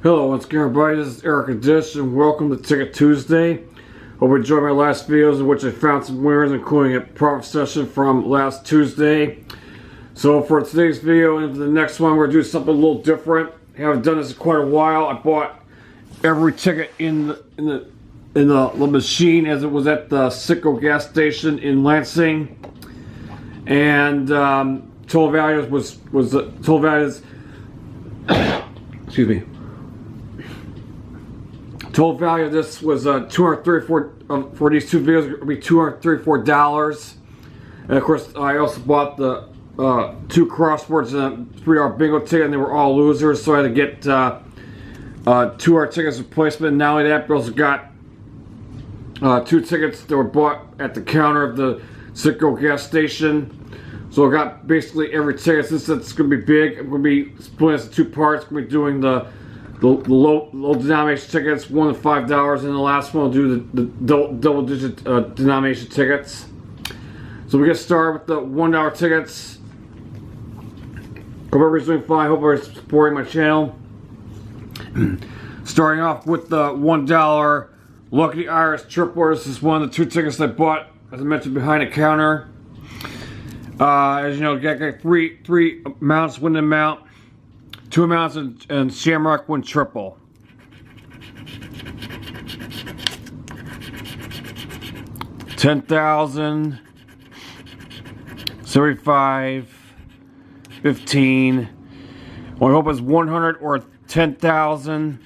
Hello, once again everybody, this is Eric and Dish, and welcome to Ticket Tuesday. Hope you enjoyed my last videos in which I found some winners, including a profit session from last Tuesday. So for today's video and for the next one, we're going to do something a little different. I haven't done this in quite a while. I bought every ticket in the machine as it was at the Citgo gas station in Lansing, and total value was total values. Excuse me. Total value of this was $234 for these two videos. It would be $234, and of course I also bought the two crosswords and a $3 bingo ticket, and they were all losers, so I had to get 2 hour tickets replacement. And not only that, but I also got 2 tickets that were bought at the counter of the Citgo gas station. So I got basically every ticket. Since it's going to be big, I'm going to be splitting this in 2 parts. I'm going to be doing the low denomination tickets, $1 to $5, and the last one will do the double digit denomination tickets. So we get started with the $1 tickets. Hope everybody's doing fine. Hope everybody's supporting my channel. Starting off with the $1 Lucky Irish Triple. This is one of the 2 tickets I bought, as I mentioned, behind the counter. As you know, got three amounts, win amount. 2 amounts and Shamrock win triple. $10,000, 75, 15. Well, I hope it's 100 or 10,000.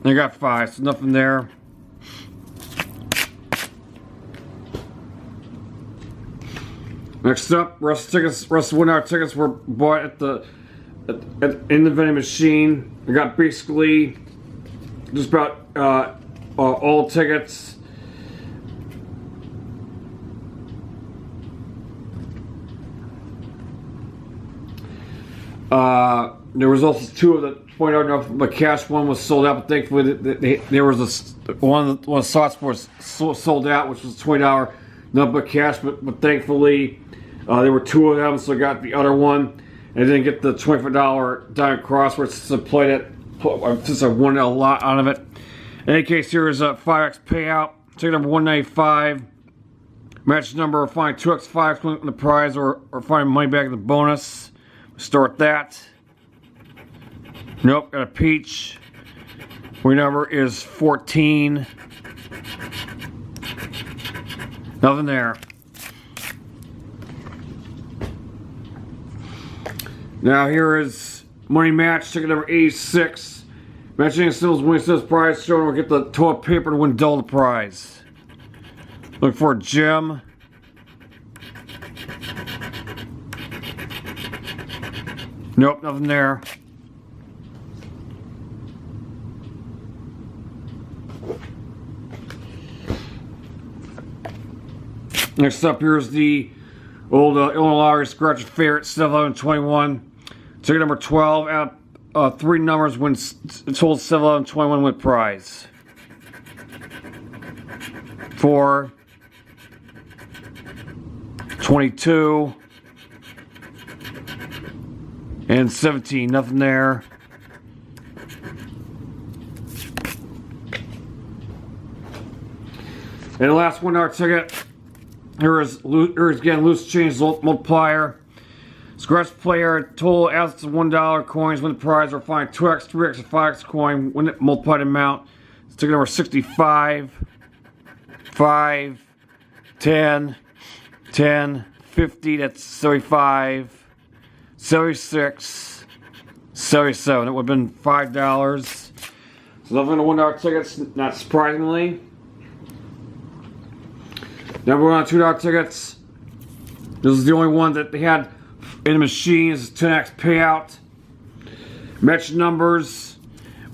I got 5, so nothing there. Next up, rest of $1 tickets were bought at the in the vending machine. I got basically just about all tickets. There was also 2 of the $20 the cash one was sold out, but thankfully there was one of the slots was sold out, which was $20 nothing but cash, but thankfully there were 2 of them, so I got the other one. I didn't get the $25 diamond crossword since I played it, since I won a lot out of it. In any case, here is a 5x payout. Ticket number 195. Match number, find 2x5 win the prize, or find money back in the bonus. Start that. Nope, got a peach. Winning number is 14. Nothing there. Now here is money match, ticket number 86. Matching symbols, win symbols prize. Showing we'll get the toilet paper to win double the prize. Look for a gem. Nope, nothing there. Next up, here's the old Illinois Lottery Scratch Favorite, 7-11-21. Ticket number 12, out 3 numbers when sold 7-11-21 with prize. 4, 22, and 17. Nothing there. And the last $1 ticket. Here is again loose change multiplier. Scratch player, total assets of $1 coins, win the prize, or find 2x, 3x, and 5x coin, win it multiplied amount. Ticket number 65, 5, 10, 10, 50, that's 75, 76, 77. It would have been $5. So nothing on $1 tickets, not surprisingly. Number 1 on $2 tickets. This is the only one that they had in the machine. This is 10x payout. Match numbers,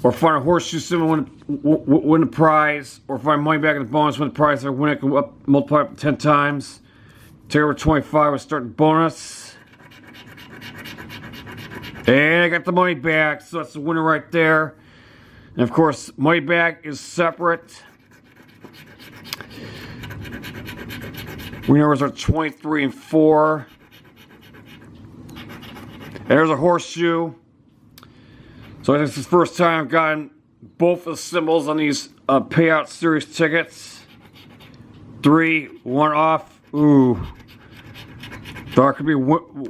or find a horseshoe symbol, win the prize, or find money back in the bonus, win the prize, or win it, go up, multiply it 10 times. Ticket number 25, we'll start the bonus. And I got the money back, so that's the winner right there. And of course, money back is separate. Winners are 23 and 4. There's a horseshoe. So I think this is the first time I've gotten both the symbols on these payout series tickets. 3, 1 off. Ooh. Thought it could be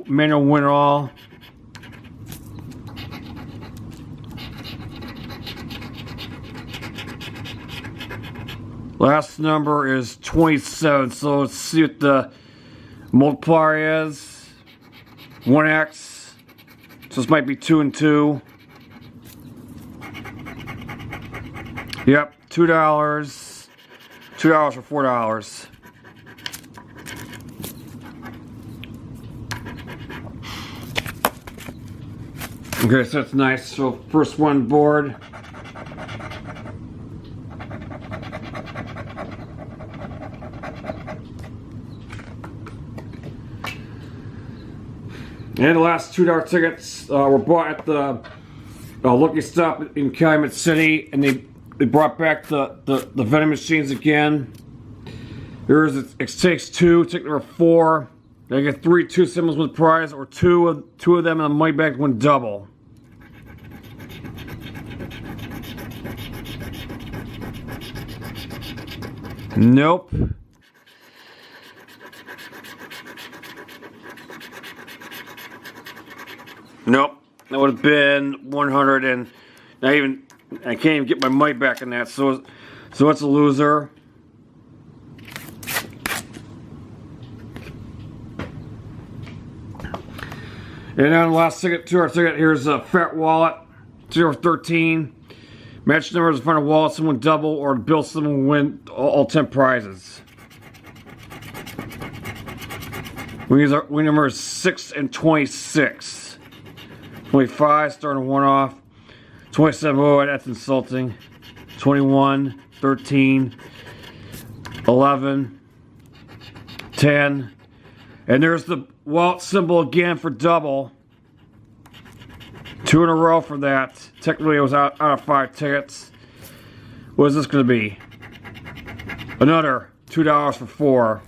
manual win all. Last number is 27, so let's see what the multiplier is. 1x. So this might be 2 and 2. Yep, $2. $2 for $4. Okay, so that's nice. So first one board. And the last $2 tickets were bought at the Lucky Stop in Calumet City, and they brought back the vending machines again. Here's it takes 2, ticket number 4. I get 3 2 symbols with prize, or two of them, and the money back win double. Nope. Nope. That would have been 100, and I can't even get my money back in that. So it's a loser. And then the last ticket, $2 ticket, here's a Fat Wallet, 013. Match numbers in front of wallet, someone double, or bill someone win all 10 prizes. Win number is 6 and 26. 25, starting 1 off. 27, oh, that's insulting. 21, 13, 11, 10. And there's the wallet symbol again for double. 2 in a row for that. Technically it was out of 5 tickets. What is this going to be? Another $2 for 4.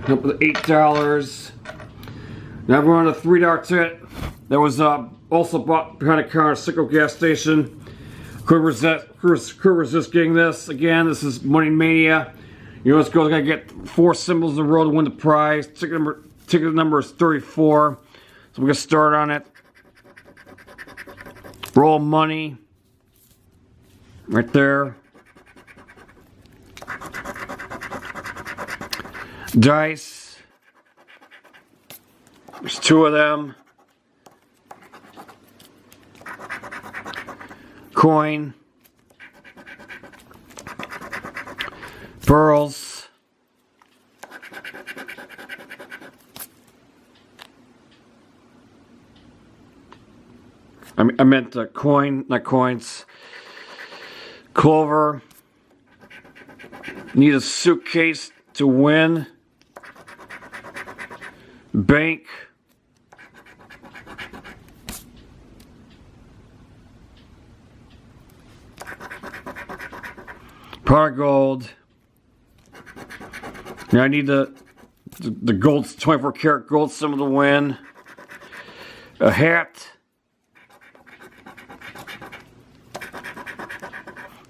Up with $8. Now we're on a $3 ticket that was also bought behind a counter at Citgo gas station. Could resist getting this. Again, this is Money Mania. You know, let's go. Gotta get 4 symbols in a row to win the prize. Ticket number is 34. So we're gonna start on it. Roll money. Right there. Dice. There's 2 of them. Coin. Pearls. I meant coin, not coins. Clover. Need a suitcase to win. Bank. Pot of gold. Now I need the gold, 24 karat gold symbol to win. A hat.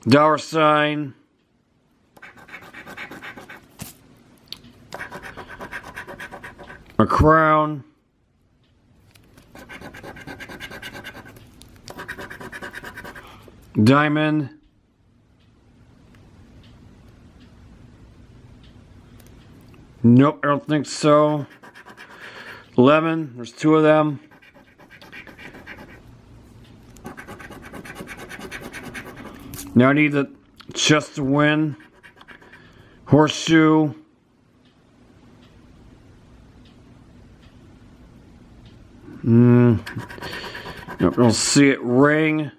Dollar sign. A crown. Diamond. Nope, I don't think so. Lemon, there's 2 of them. Now I need the chest to win. Horseshoe. Nope, I don't see it. Ring.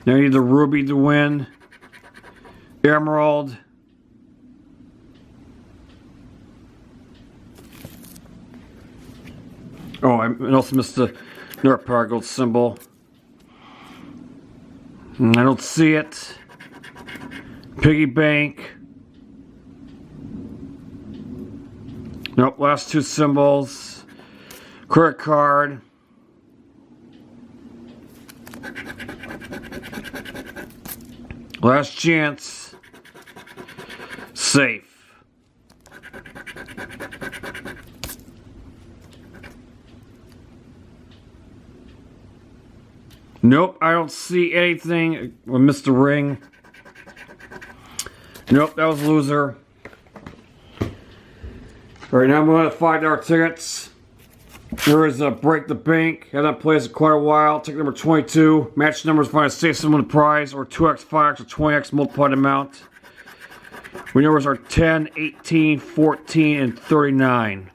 Now I need the ruby to win. Emerald. Oh, I also missed the North Power Gold symbol. I don't see it. Piggy bank. Nope, last two symbols. Credit card. Last chance. Safe. Nope, I don't see anything. I missed the ring. Nope, that was a loser. Alright, now I'm going to $5 tickets. There is a Break the Bank. Have not played this in quite a while. Ticket number 22. Match numbers find a safe symbol in the prize, or 2x, 5x, or 20x multiplied amount. Win numbers are 10, 18, 14, and 39.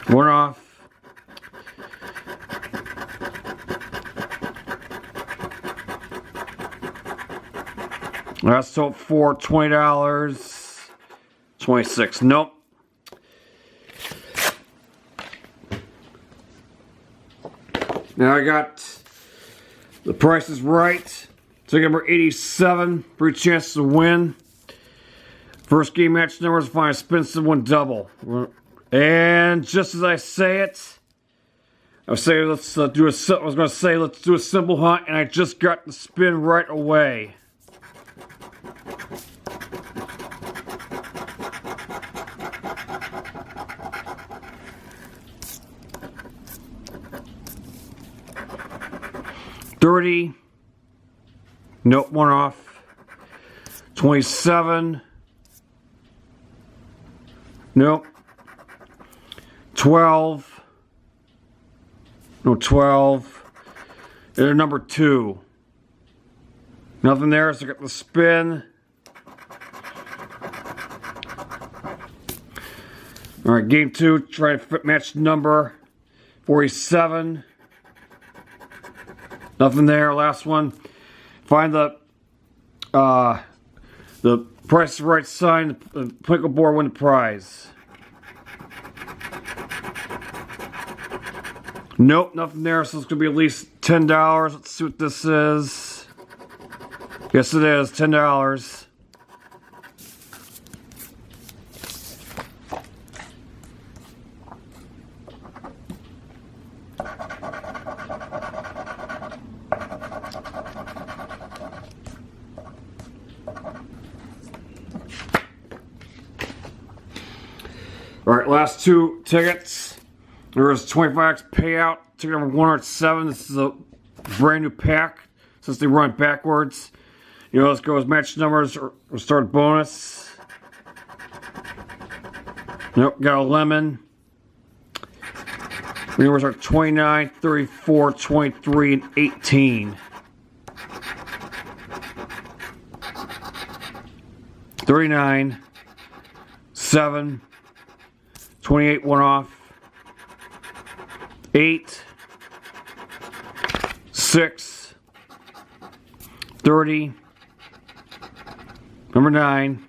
One off. Last hope for $20. 26. Nope. Now I got the Price is Right. Ticket number 87. Free chance to win. First game match numbers find a spin symbol and double. And just as I say it, I was saying let's do a symbol hunt, and I just got the spin right away. $30. Nope, one off. 27. Nope. 12. No, 12. And number 2. Nothing there, so I got the spin. Alright, game 2. Try to fit match number 47. Nothing there. Last one. Find the Price is Right sign. The Plinko board, win the prize. Nope, nothing there. So it's gonna be at least $10. Let's see what this is. Yes, it is $10. Alright, last two tickets. There was 25x payout. Ticket number 107. This is a brand new pack since they run backwards. You know, let's go with match numbers or start a bonus. Nope, got a lemon. The numbers are 29, 34, 23, and 18. 39, 7, 28, one off. 8, 6, 30, number 9,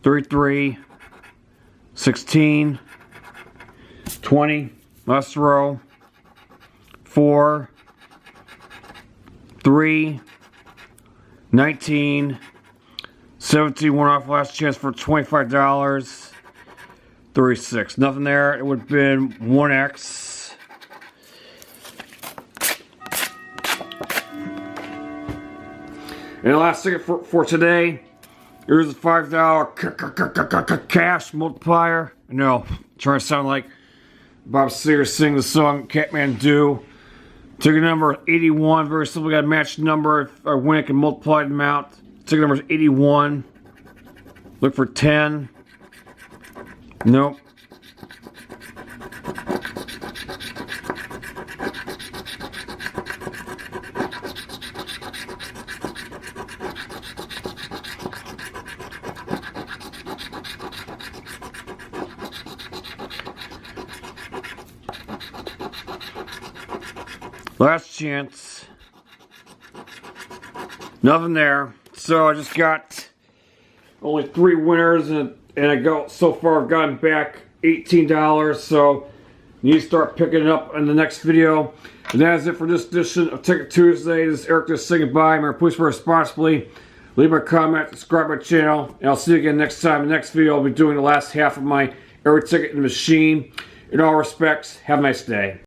33, 16, 20, last row, 4, 3, 19, 17, one off, last chance for $25. 36. Nothing there. It would have been 1x. And the last ticket for today, here's a $5 cash multiplier. I know, trying to sound like Bob Seger sing the song Kathmandu. Ticket number 81. Very simple. Got a match number. If I win, I can multiply the amount. Ticket number is 81. Look for 10. Nope. Last chance. Nothing there. So I just got only 3 winners, and I go so far I've gotten back $18. So you need to start picking it up in the next video. And that is it for this edition of Ticket Tuesday. This is Eric just saying goodbye. Remember, please wear responsibly. Leave a comment, subscribe to my channel, and I'll see you again next time. In the next video, I'll be doing the last half of my Every Ticket in the Machine. In all respects, have a nice day.